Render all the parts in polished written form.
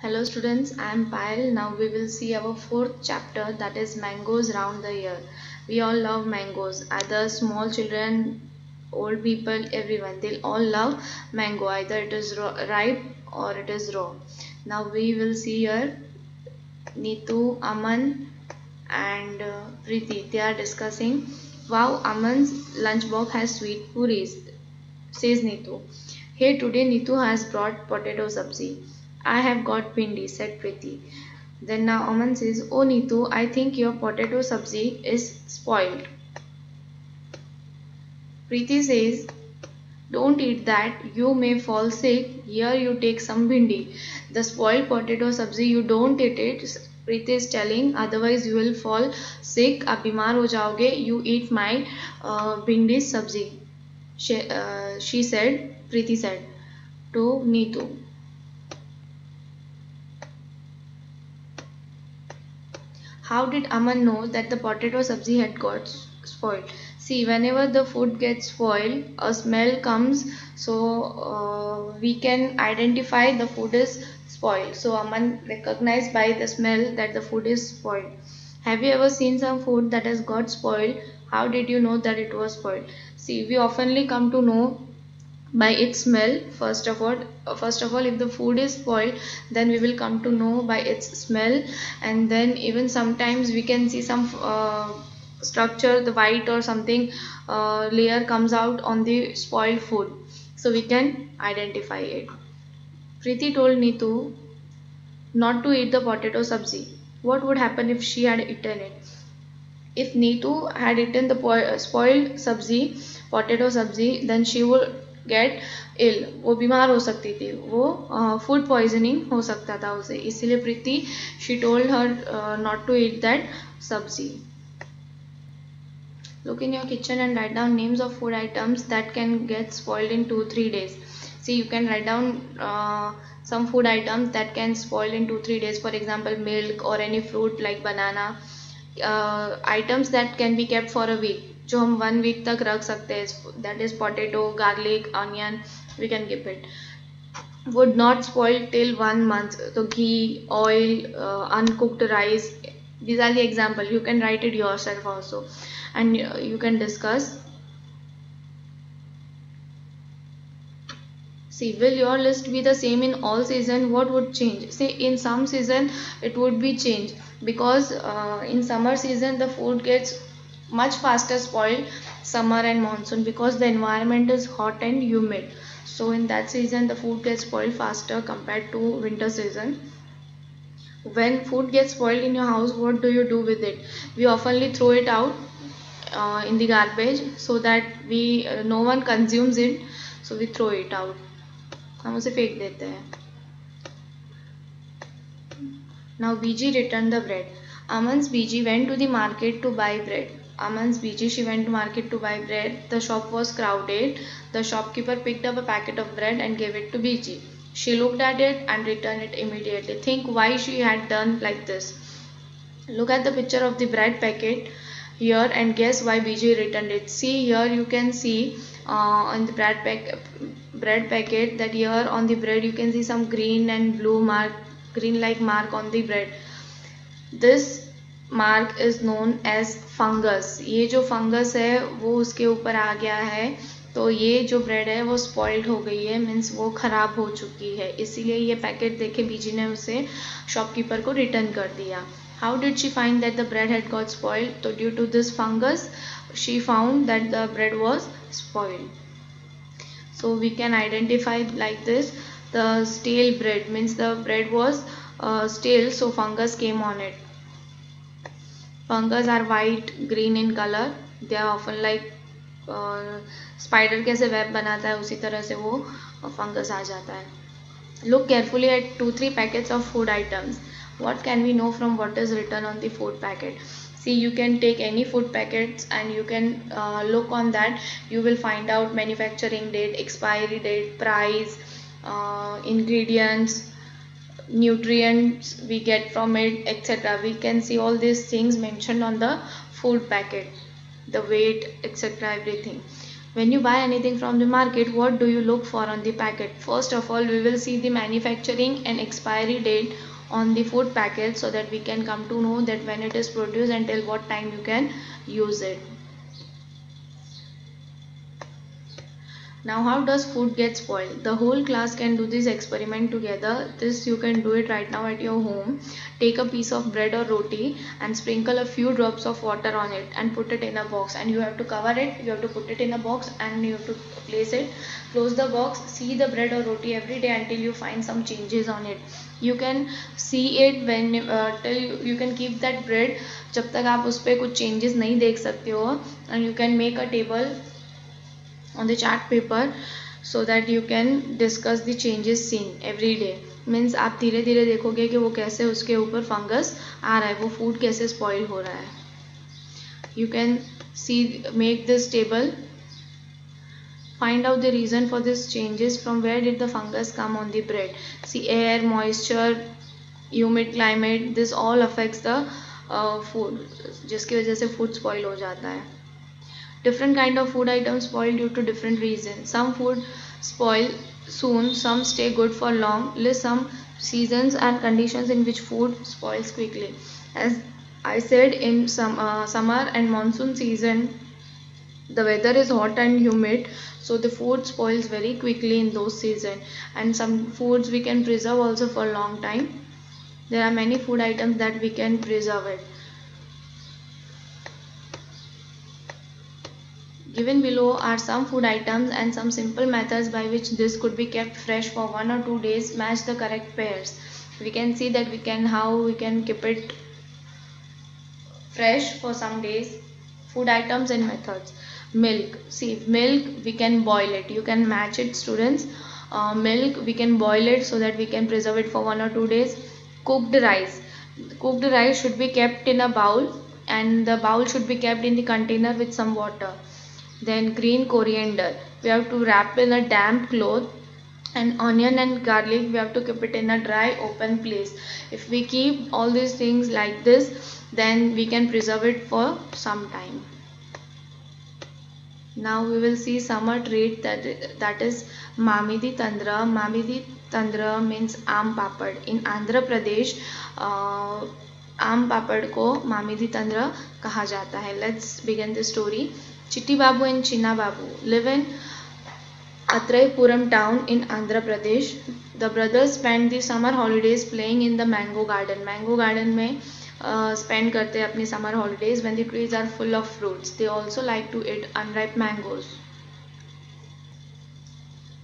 Hello students, I am Payal. Now we will see our fourth chapter, that is mangoes round the year. We all love mangoes, either small children, old people, everyone. They'll all love mango, either it is ripe or it is raw. Now we will see here Neetu, Aman and Preeti. They are discussing, wow, Aman's lunchbox has sweet puris, says Neetu. Hey, today Neetu has brought potato sabzi. I have got pindi, said Preeti. Then now Aman says, oh Neetu, I think your potato sabzi is spoiled. Preeti says, don't eat that, you may fall sick. Here you take some bhindi. The spoiled potato sabzi, you don't eat it. Preeti is telling, otherwise you will fall sick. आप बीमार हो जाओगे. You eat my bhindi sabzi. She said, Preeti said to Neetu. How did Aman know that the potato sabzi had got spoiled? See, whenever the food gets spoiled, a smell comes, so we can identify the food is spoiled. So Aman recognized by the smell that the food is spoiled. Have you ever seen some food that has got spoiled? How did you know that it was spoiled? See, we oftenly come to know by its smell. First of all, if the food is spoiled, then we will come to know by its smell. And then even sometimes we can see some structure, the white or something layer comes out on the spoiled food, so we can identify it. Preeti told Neetu not to eat the potato sabzi. What would happen if she had eaten it? If Neetu had eaten the spoiled sabzi, potato sabzi, then she would get ill. वो बीमार हो सकती थी. वो food poisoning हो सकता था उसे. इसीलिए प्रीति she told her not to eat that sabzi. Look in your kitchen and write down names of food items that can get spoiled in 2-3 days. See, you can write down some food items that can spoil in 2-3 days. For example, milk or any fruit like banana. Items that can be kept for a week, जो हम 1 week तक रख सकते हैं, that is potato, garlic, onion, we can keep it. Would not spoil till 1 month. So ghee, oil, uncooked rice, these are the example. You can write it yourself also, and you can discuss. See, will your list be the same in all season? What would change? Say in some season it would be changed, because in summer season the food gets much faster spoiled, summer and monsoon, because the environment is hot and humid. So in that season the food gets spoiled faster compared to winter season. When food gets spoiled in your house, what do you do with it? We oftenly throw it out in the garbage, so that we no one consumes it, so we throw it out. हम उसे फेंक देते हैं. Now BG returned the bread. Aman's BG went to the market to buy bread. Aman's BG, she went to market to buy bread. The shop was crowded. The shopkeeper picked up a packet of bread and gave it to BG. She looked at it and returned it immediately. Think why she had done like this. Look at the picture of the bread packet here and guess why BG returned it. See, here you can see on the bread packet, that here on the bread you can see some green and blue mark, green like mark on the bread. This mark is known as fungus. ये जो fungus है वो उसके ऊपर आ गया है, तो ये जो ब्रेड है वो स्पॉइल्ड हो गई है, मीन्स वो खराब हो चुकी है. इसीलिए ये पैकेट देखे बीजी ने उसे शॉपकीपर को रिटर्न कर दिया. How did she find that the bread had got spoiled? So due to this fungus, she found that the bread was spoiled. So we can identify like this. The stale bread means the bread was stale, so fungus came on it. Fungus are white, green in color. They are often like spider कैसे web बनाता है, उसी तरह से वो fungus आ जाता है. Look carefully at 2-3 packets of food items. What can we know from what is written on the food packet? See, you can take any food packets and you can look on that. You will find out manufacturing date, expiry date, price, ingredients, nutrients we get from it, etc. We can see all these things mentioned on the food packet, the weight, etc. everything. When you buy anything from the market, what do you look for on the packet? First of all, we will see the manufacturing and expiry date on the food packet, so that we can come to know that when it is produced and till what time you can use it. Now, how does food get spoiled? The whole class can do this experiment together. This you can do it right now at your home. Take a piece of bread or roti and sprinkle a few drops of water on it and put it in a box. And you have to cover it. You have to put it in a box and you have to place it. Close the box. See the bread or roti every day until you find some changes on it. You can see it when till you can keep that bread जब तक आप उस पर कुछ changes नहीं देख सकते हो. And you can make a table on the chart paper so that you can discuss the changes seen every day. Means आप धीरे धीरे देखोगे कि वो कैसे उसके ऊपर फंगस आ रहा है, वो फूड कैसे स्पॉइल हो रहा है. You can see, make this table, find out the reason for this changes. From where did the fungus come on the bread? See, air, moisture, humid climate, this all affects the food, जिसकी वजह से food spoil हो जाता है. Different kind of food items spoil due to different reasons. Some food spoil soon, some stay good for long. List some seasons and conditions in which food spoils quickly. As I said, in some summer and monsoon season, the weather is hot and humid, so the food spoils very quickly in those seasons. And some foods we can preserve also for a long time. There are many food items that we can preserve it. Given below are some food items and some simple methods by which this could be kept fresh for 1 or 2 days. Match the correct pairs. We can see that how we can keep it fresh for some days. Food items and methods. Milk. See, milk we can boil it. You can match it, students. Milk we can boil it so that we can preserve it for 1 or 2 days. Cooked rice. Cooked rice should be kept in a bowl, and the bowl should be kept in the container with some water. Then green coriander, we have to wrap in a damp cloth. And onion and garlic, we have to keep it in a dry open place. If we keep all these things like this, then we can preserve it for some time. Now we will see summer treat, that is Mamidi Tandra. Mamidi Tandra means aam papad. In Andhra Pradesh, आम पापड़ को मामिदी तंद्र कहा जाता है. Let's begin the story. Chitti Babu and Chinna Babu live in Atraipuram town in Andhra Pradesh. The brothers spend the summer holidays playing in the mango garden. Mango garden में spend करते हैं अपनी summer holidays when the trees are full of fruits. They also like to eat unripe mangoes.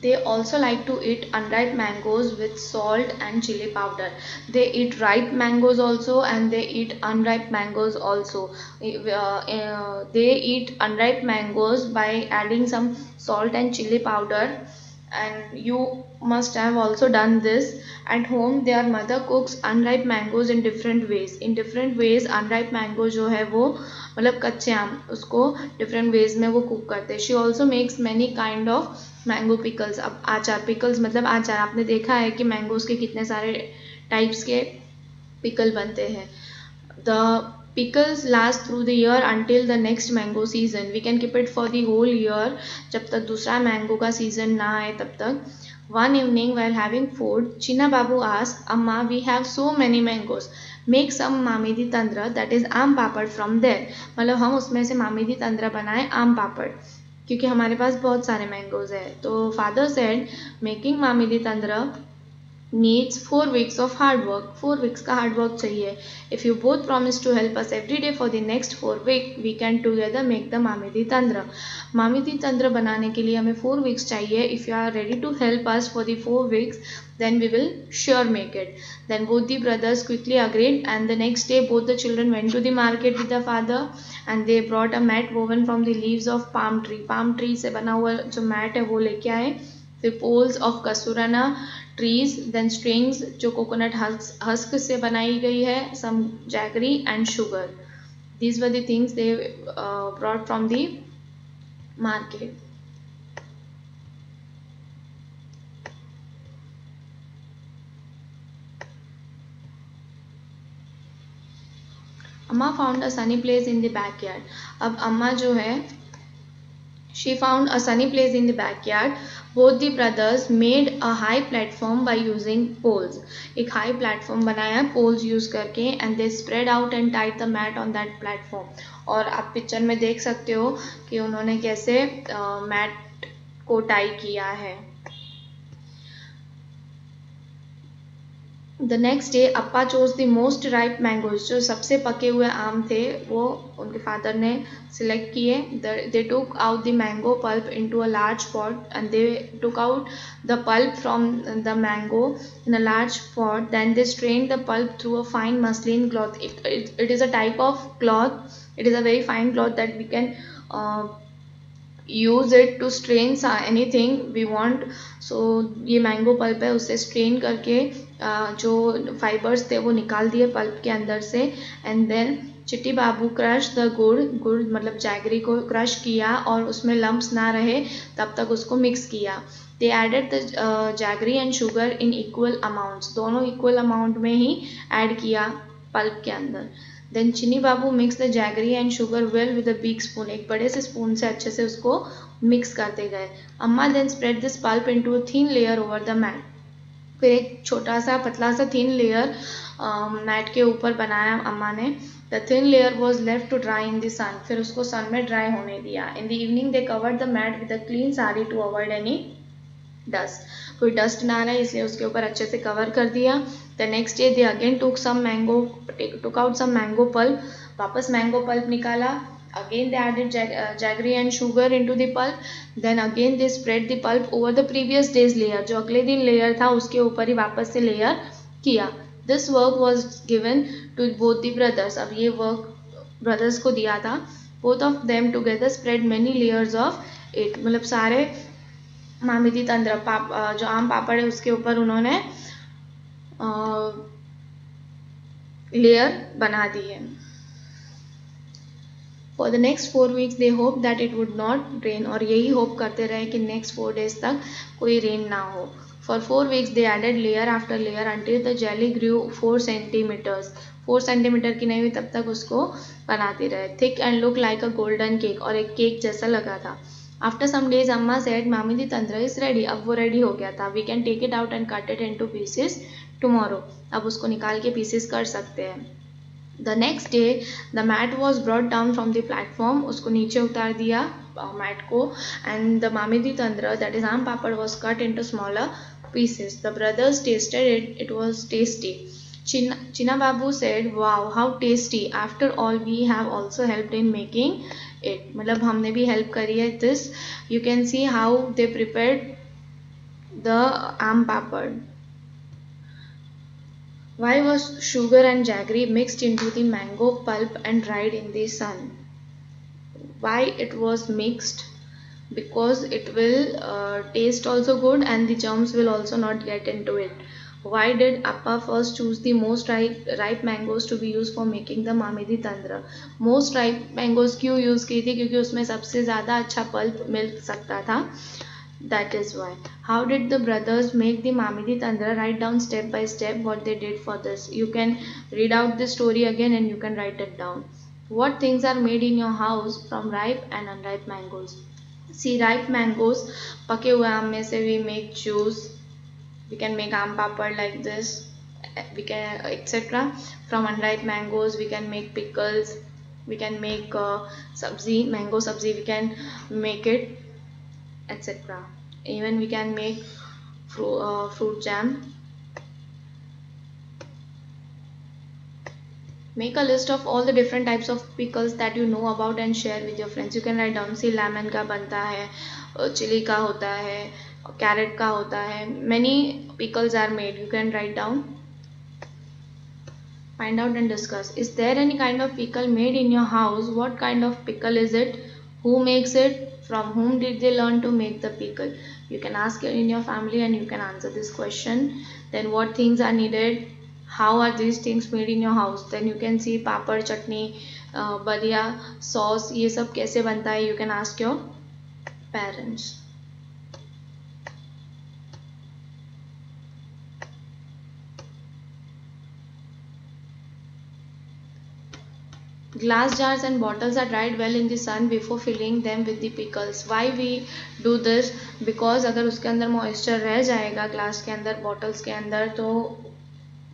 They also like to eat unripe mangoes with salt and chili powder. They eat ripe mangoes also, and they eat unripe mangoes also. They eat unripe mangoes by adding some salt and chili powder. And you must have also done this at home. Their mother cooks unripe mangoes in different ways. In different ways unripe mango जो है वो मतलब कच्चे आम उसको different ways में वो cook करते हैं. She also makes many kind of mango pickles. अब आचार, पिकल्स मतलब आचार. आपने देखा है कि मैंगोज के कितने सारे टाइप्स के पिकल बनते हैं. The pickles last through the year until the next mango season. We can keep it for the whole year, जब तक दूसरा मैंगो का सीजन ना आए तब तक. One evening while having food, Chinna Babu asked, Amma, we have so many mangoes. Make some मामिदी तंद्र, that is आम पापड़ from there. मतलब हम उसमें से मामिदी तंद्र बनाए आम पापड़, क्योंकि हमारे पास बहुत सारे मैंगोज है. तो father said making mamidi tandra needs 4 weeks of hard work. 4 weeks का hard work चाहिए. If you both promise to help us every day for the next 4 weeks, we can together make the मामिदी तंद्र. मामिदी तंद्र बनाने के लिए हमें 4 weeks चाहिए. If you are ready to help us for the 4 weeks, then we will sure make it. Then both the brothers quickly agreed, and the next day both the children went to the market with the father, and they brought a mat woven from the leaves of palm tree. palm tree से बना हुआ जो mat है वो लेके आए. फिर poles of kasurana trees, then strings जो coconut husk से बनाई गई है, some jaggery and sugar. These were the things they brought from the market. अम्मा found a sunny place in the backyard. अब अम्मा जो है She found a sunny place in the backyard. Both the brothers made a high platform by using poles. एक high platform बनाया poles use करके and they spread out and tied the mat on that platform. और आप picture में देख सकते हो कि उन्होंने कैसे मैट को टाई किया है. The next day Appa chose the most ripe mangoes. जो सबसे पके हुए आम थे वो उनके फादर ने सिलेक्ट किए. They took out the mango pulp into a large pot and they took out the pulp from the mango in a large pot. Then they strain the pulp through a fine muslin cloth. It is a type of cloth. It is a very fine cloth that we can use it to strain anything we want. So ये mango pulp है, उससे strain करके जो fibres थे वो निकाल दिए pulp के अंदर से. एंड देन चिट्टी बाबू क्रश द गुड़. गुड़ मतलब जैगरी को क्रश किया और उसमें लम्प्स ना रहे तब तक उसको मिक्स किया. They added the jaggery and sugar in equal amounts. दोनों इक्वल अमाउंट में ही ऐड किया पल्प के अंदर. Then Chini Babu mix the jaggery and sugar well with a big spoon. एक बड़े से स्पून से अच्छे से उसको मिक्स करते गए. अम्मा then spread this pulp into a thin layer over the mat. फिर एक छोटा सा पतला सा थिन लेयर मैट के ऊपर बनाया अम्मा ने. The thin layer was left to dry in the sun. फिर उसको सन में ड्राई होने दिया. In the evening they covered the mat with a clean sari to avoid any dust. कोई डस्ट ना रहे इसलिए उसके ऊपर अच्छे से कवर कर दिया. The next day they again took out some mango pulp. वापस मैंगो पल्प निकाला. Again they added jaggery and sugar into the pulp. Then again they spread the pulp over the previous day's layer. जो अगले दिन layer था उसके ऊपर ही वापस से लेयर किया. This work was given to both the brothers. अब ये वर्क ब्रदर्स को दिया था. Both of them together spread many layers of it. मतलब सारे मामिती तंत्र जो आम पापड़ है उसके ऊपर उन्होंने लेयर बना दी है. For the next 4 weeks they hope that it would not rain. और यही होप करते रहे कि नेक्स्ट 4 days तक कोई रेन ना हो. For 4 weeks they added layer after layer until the jelly grew 4 centimeters. 4 centimeter की नहीं हुई तब तक उसको बनाते रहे. Thick and look like a golden cake. और एक केक जैसा लगा था. आफ्टर सम डेज अम्मा सेड मामी दी तंत्र इज रेडी. अब वो रेडी हो गया था. We can take it out and cut it into pieces tomorrow. अब उसको निकाल के पीसेस कर सकते हैं. The next day the mat was brought down from the platform. उसको नीचे उतार दिया मैट को. एंड द मामिदी तंत्र that is aam papad was cut into smaller pieces. The brothers tasted it. It was tasty. China Babu said, "Wow, how tasty! After all, we have also helped in making it." मतलब हमने भी help करी है. This you can see how they prepared the आम पापड़. Why was sugar and jaggery mixed into the mango pulp and dried in the sun? Why it was mixed? Because it will taste also good and the germs will also not get into it. Why did Appa first choose the most ripe mangoes to be used for making the मामिदी तंत्र? Most ripe mangoes क्यों use की थी? क्योंकि उसमें सबसे ज़्यादा अच्छा pulp mill सकता था. That is why. How did the brothers make the Mamidi Tandra? Write down step by step what they did for this. You can read out the story again and you can write it down. What things are made in your house from ripe and unripe mangoes? See, ripe mangoes, पके हुए आम में से we make juice. We can make aam papad like this. We can etc. From unripe mangoes, we can make pickles. We can make sabzi, mango sabzi. We can make it, etc. Even we can make fruit jam. Make a list of all the different types of pickles that you know about and share with your friends. You can write down. See, lemon का बनता है, chili का होता है, carrot का होता है. Many pickles are made. You can write down. Find out and discuss. Is there any kind of pickle made in your house? What kind of pickle is it? Who makes it? From whom did they learn to make the pickle? You can ask in your family and you can answer this question. Then what things are needed? How are these things made in your house? Then you can see papad, chutney, बदिया, sauce, ये सब कैसे बनता है? You can ask your parents. Glass jars and bottles are dried well in the sun before filling them with the pickles. Why we do this? Because अगर उसके अंदर moisture रह जाएगा ग्लास के अंदर, बॉटल्स के अंदर, तो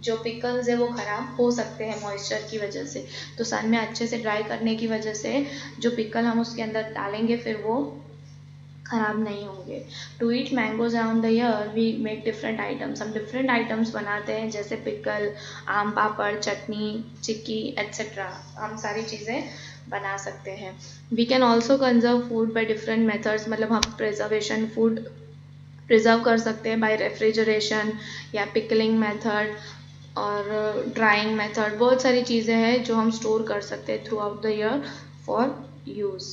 जो पिकल्स है वो ख़राब हो सकते हैं मॉइस्चर की वजह से। तो सन में अच्छे से ड्राई करने की वजह से जो पिकल हम उसके अंदर डालेंगे फिर वो ख़राब नहीं होंगे। To eat mangoes around the year we make different items. हम डिफरेंट आइटम्स बनाते हैं जैसे पिकल, आम पापड़, चटनी, चिक्की एट्सेट्रा। हम सारी चीज़ें बना सकते हैं। We can also conserve food by different methods, मतलब हम प्रिजर्वेशन फूड प्रिजर्व कर सकते हैं बाय रेफ्रिजरेशन या पिकलिंग मेथड और ड्राइंग मेथड। बहुत सारी चीज़ें हैं जो हम स्टोर कर सकते हैं through out the year for use.